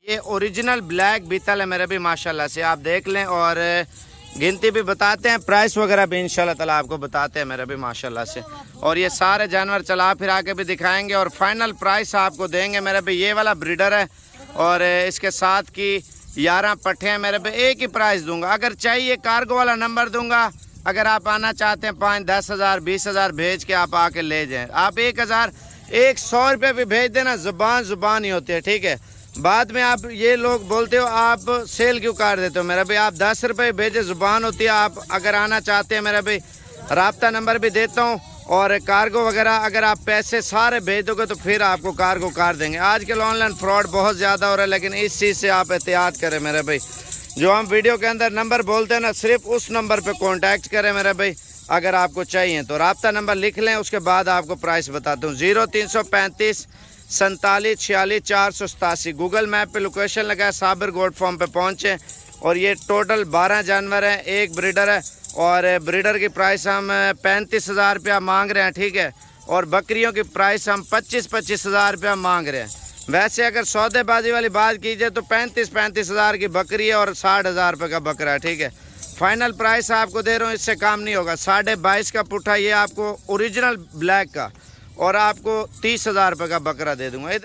ये original black बीतल है मेरे भी माशाल्लाह से, आप देख लें। और गिनती भी बताते हैं, प्राइस वगैरह भी इंशाल्लाह ताला आपको बताते हैं मेरे भी माशाल्लाह से। और ये सारे जानवर चला फिरा के भी दिखाएंगे और फाइनल प्राइस आपको देंगे मेरे भी। ये वाला ब्रीडर है और इसके साथ की 11 पट्ठे हैं मेरे पे, एक ही प्राइस दूंगा। अगर चाहिए कार्गो वाला नंबर दूंगा, अगर आप आना चाहते हैं 5, 10 हज़ार 20 हज़ार भेज के आप आके ले जाएं। आप 1,100 रुपये भी भेज देना, जुबान ही होती है, ठीक है। बाद में आप ये लोग बोलते हो आप सेल क्यों कर देते हो मेरा भाई, आप 10 रुपये भेजे, जुबान होती है। आप अगर आना चाहते हैं मेरा भाई, राब्ता नंबर भी देता हूँ। और कार्गो वगैरह अगर आप पैसे सारे भेज दोगे तो फिर आपको कार्गो कर देंगे। आजकल ऑनलाइन फ्रॉड बहुत ज़्यादा हो रहा है, लेकिन इस चीज़ से आप एहतियात करें मेरे भाई। जो हम वीडियो के अंदर नंबर बोलते हैं ना, सिर्फ उस नंबर पे कांटेक्ट करें मेरे भाई। अगर आपको चाहिए तो राब्ता नंबर लिख लें, उसके बाद आपको प्राइस बताता हूँ। 0335 47 46 487। गूगल मैप पे लोकेशन लगाए, साबिर गोट फार्म पे पहुँचे। और ये टोटल 12 जानवर हैं, एक ब्रीडर है। और ब्रीडर की प्राइस हम 35 हज़ार रुपया मांग रहे हैं, ठीक है। और बकरियों की प्राइस हम 25 हज़ार रुपया मांग रहे हैं। वैसे अगर सौदेबाजी वाली बात कीजिए तो 35 हज़ार की बकरी है और 60 हज़ार रुपये का बकरा है, ठीक है। फाइनल प्राइस आपको दे रहा हूँ, इससे काम नहीं होगा। 22.5 का पुट्ठा ये आपको ओरिजिनल ब्लैक का, और आपको 30 हज़ार रुपये का बकरा दे दूँगा।